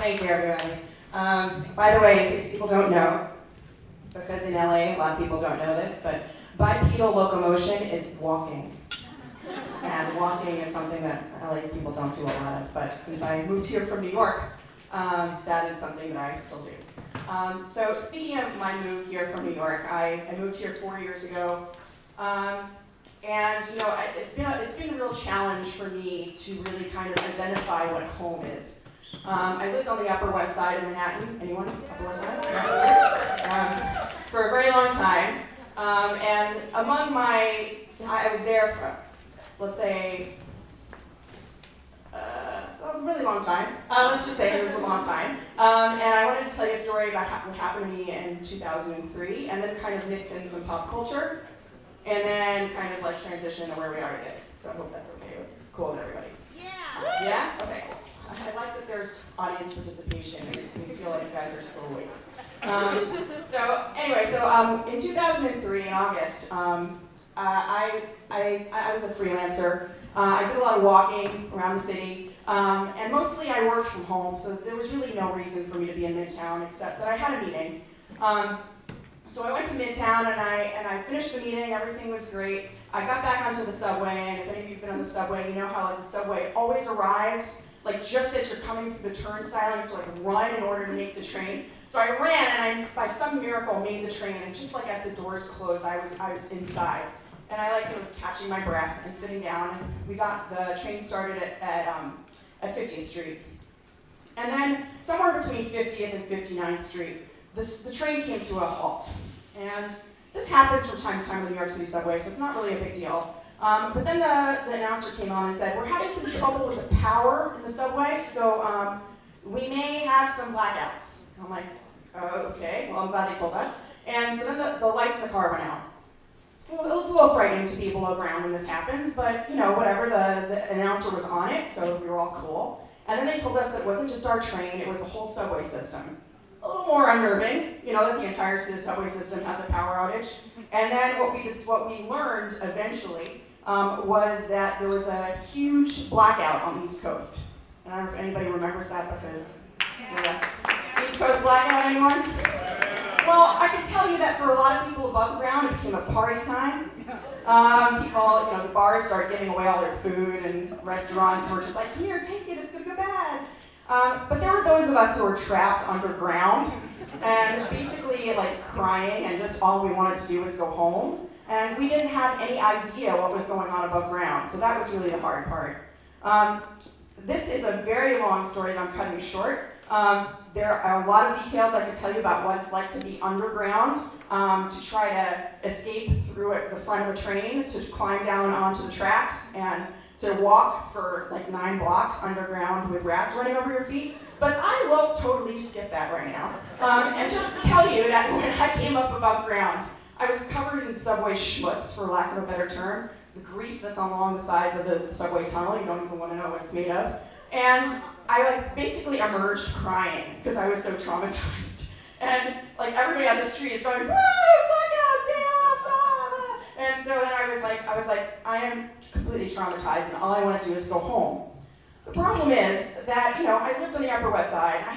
Thank you, everybody. By the way, in case people don't know, because in LA, a lot of people don't know this, but bipedal locomotion is walking. And walking is something that LA people don't do a lot of, but since I moved here from New York, that is something that I still do. So speaking of my move here from New York, I moved here 4 years ago. And you know, it's been a real challenge for me to really kind of identify what home is. I lived on the Upper West Side of Manhattan. Anyone? Upper West Side? For a very long time. And among I was there for, let's say, a really long time. Let's just say it was a long time. And I wanted to tell you a story about what happened to me in 2003, and then kind of mix in some pop culture, and then kind of like transition to where we are today. So I hope that's okay cool with everybody. Yeah. Yeah? Okay. I like that there's audience participation. It makes me feel like you guys are still awake. So anyway, in 2003 in August, I was a freelancer. I did a lot of walking around the city, and mostly I worked from home, so there was really no reason for me to be in Midtown except that I had a meeting. So I went to Midtown and I finished the meeting. Everything was great. I got back onto the subway, and if any of you've been on the subway, you know how like the subway always arrives like just as you're coming through the turnstile. You have to like run in order to make the train. So I ran, and I, by some miracle, made the train. And just like as the doors closed, I was inside, and I was catching my breath and sitting down. And the train started at 50th Street, and then somewhere between 50th and 59th Street, the train came to a halt. And this happens from time to time in the New York City subway, so it's not really a big deal. But then the announcer came on and said, "We're having some trouble with the power in the subway, so we may have some blackouts." And I'm like, okay, well, I'm glad they told us. And so then the lights in the car went out. So it's a little frightening to be below ground when this happens, but you know, whatever, the announcer was on it, so we were all cool. And then they told us that it wasn't just our train, it was the whole subway system. A little more unnerving, you know, that the entire subway system has a power outage. And then what we learned eventually was that there was a huge blackout on the East Coast. And I don't know if anybody remembers that because, East Coast blackout, anyone? Well, I can tell you that for a lot of people above ground, it became a party time. People, you know, the bars started giving away all their food, and restaurants were just like, "Here, take it, it's gonna go bad." But there were those of us who were trapped underground and basically like crying, and just all we wanted to do was go home. And we didn't have any idea what was going on above ground, so that was really the hard part. This is a very long story that I'm cutting short. There are a lot of details I could tell you about what it's like to be underground, to try to escape through the front of a train, to climb down onto the tracks, and to walk for like 9 blocks underground with rats running over your feet. But I will totally skip that right now, and just tell you that when I came up above ground, I was covered in subway schmutz, for lack of a better term. The grease that's along the sides of the subway tunnel, you don't even want to know what it's made of. And I basically emerged crying because I was so traumatized. And everybody on the street is going, "Woo, blackout, day off, ah!" And so then I was like, I am completely traumatized, and all I want to do is go home. The problem is that, you know, I lived on the Upper West Side. I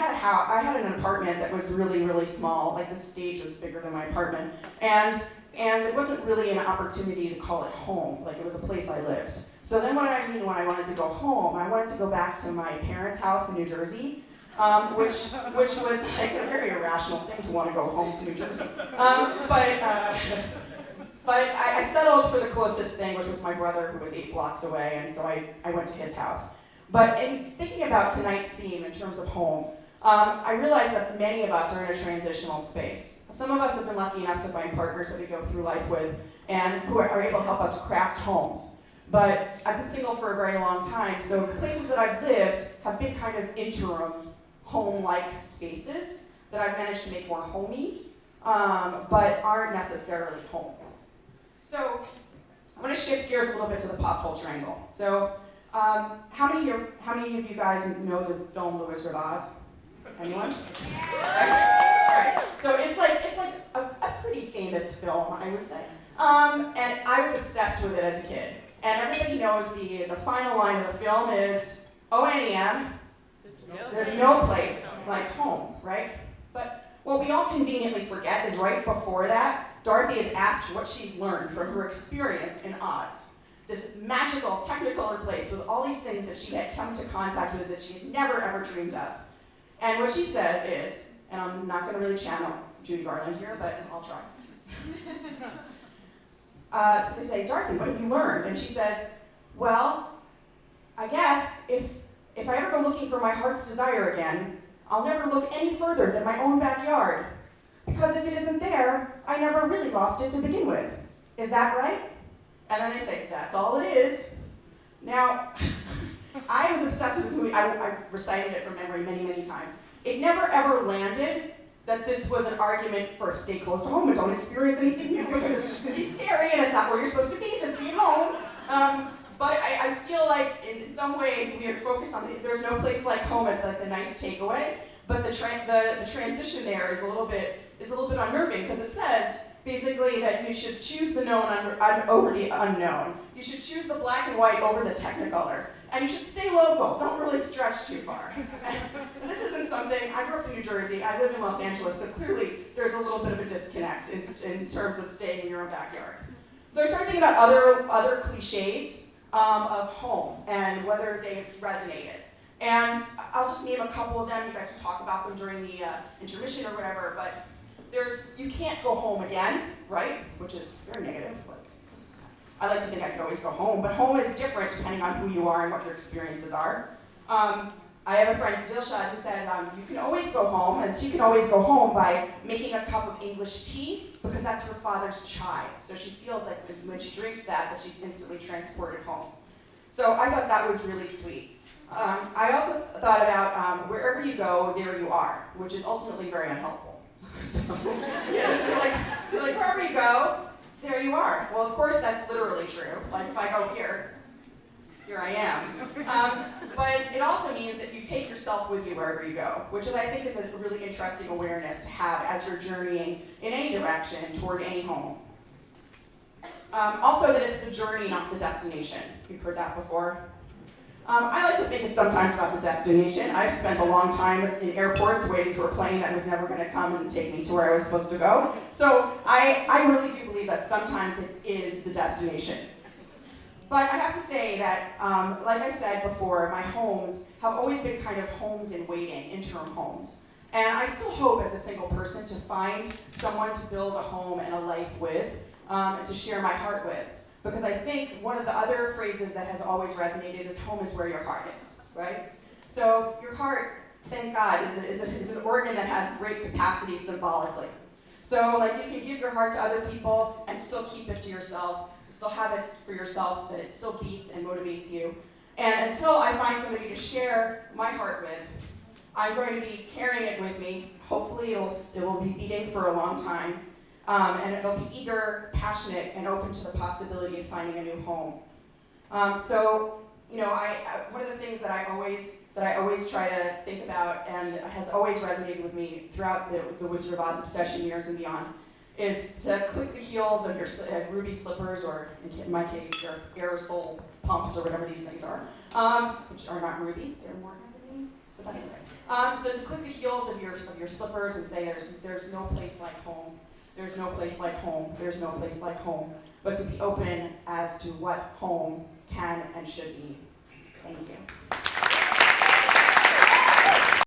had an apartment that was really, really small. Like the stage was bigger than my apartment, and it wasn't really an opportunity to call it home. Like it was a place I lived. So then when I wanted to go home, I wanted to go back to my parents' house in New Jersey, which was like a very irrational thing to want to go home to New Jersey. But I settled for the closest thing, which was my brother, who was 8 blocks away, and so I went to his house. But in thinking about tonight's theme in terms of home, I realize that many of us are in a transitional space. Some of us have been lucky enough to find partners that we go through life with and who are able to help us craft homes. But I've been single for a very long time, so the places that I've lived have been kind of interim home-like spaces that I've managed to make more homey, but aren't necessarily home. So I'm going to shift gears a little bit to the pop culture angle. So how many of you guys know the film The Wizard of Oz? Anyone? Yeah. All right. So it's like a pretty famous film, I would say. And I was obsessed with it as a kid. And everybody knows the final line of the film is, "O-N-E-M, there's no place like home, right? But what we all conveniently forget is right before that, Dorothy is asked what she's learned from her experience in Oz. This magical, technicolor place with all these things that she had come to contact with that she had never ever dreamed of. And what she says is, and I'm not going to really channel Judy Garland here, but I'll try. So they say, Dorothy, what have you learned? And she says, well, I guess if I ever go looking for my heart's desire again, I'll never look any further than my own backyard. Because if it isn't there, I never really lost it to begin with. Is that right? And then they say, that's all it is. Now, I was obsessed with this movie. I recited it from memory many, many times. It never ever landed that this was an argument for stay close to home and don't experience anything new because it's just going to be scary and it's not where you're supposed to be, just be at home. But I feel like in some ways we are focused on there's no place like home as like the nice takeaway, but the transition there is a little bit unnerving because it says basically that you should choose the known over the unknown. You should choose the black and white over the technicolor. And you should stay local. Don't really stretch too far. And this isn't something, I grew up in New Jersey, I live in Los Angeles, so clearly there's a little bit of a disconnect in terms of staying in your own backyard. So I started thinking about other cliches of home and whether they've resonated. And I'll just name a couple of them. You guys can talk about them during the intermission or whatever, but you can't go home again, right? Which is very negative. I like to think I could always go home, but home is different depending on who you are and what your experiences are. I have a friend, Dilshad, who said you can always go home, and she can always go home by making a cup of English tea because that's her father's chai. So she feels like when she drinks that she's instantly transported home. So I thought that was really sweet. I also thought about wherever you go, there you are, which is ultimately very unhelpful. So, yeah, you're like, wherever you go, there you are. Well, of course, that's literally true. Like, if I go here I am. But it also means that you take yourself with you wherever you go, which I think is a really interesting awareness to have as you're journeying in any direction toward any home. Also that it's the journey, not the destination. You've heard that before. I like to think it's sometimes about the destination. I've spent a long time in airports waiting for a plane that was never going to come and take me to where I was supposed to go. So I really do believe that sometimes it is the destination. But I have to say that, like I said before, my homes have always been kind of homes in waiting, interim homes. And I still hope as a single person to find someone to build a home and a life with, and to share my heart with. Because I think one of the other phrases that has always resonated is home is where your heart is, right? So your heart, thank God, is an organ that has great capacity symbolically. So like you can give your heart to other people and still keep it to yourself, still have it for yourself, that it still beats and motivates you. And until I find somebody to share my heart with, I'm going to be carrying it with me. Hopefully it will be beating for a long time. And it'll be eager, passionate, and open to the possibility of finding a new home. So, you know, one of the things that I always try to think about and has always resonated with me throughout the Wizard of Oz obsession years and beyond is to click the heels of your ruby slippers, or in my case, your aerosol pumps, or whatever these things are, which are not ruby, they're more heavenly, but that's okay. So to click the heels of your slippers and say there's no place like home. There's no place like home. There's no place like home. But to be open as to what home can and should be. Thank you.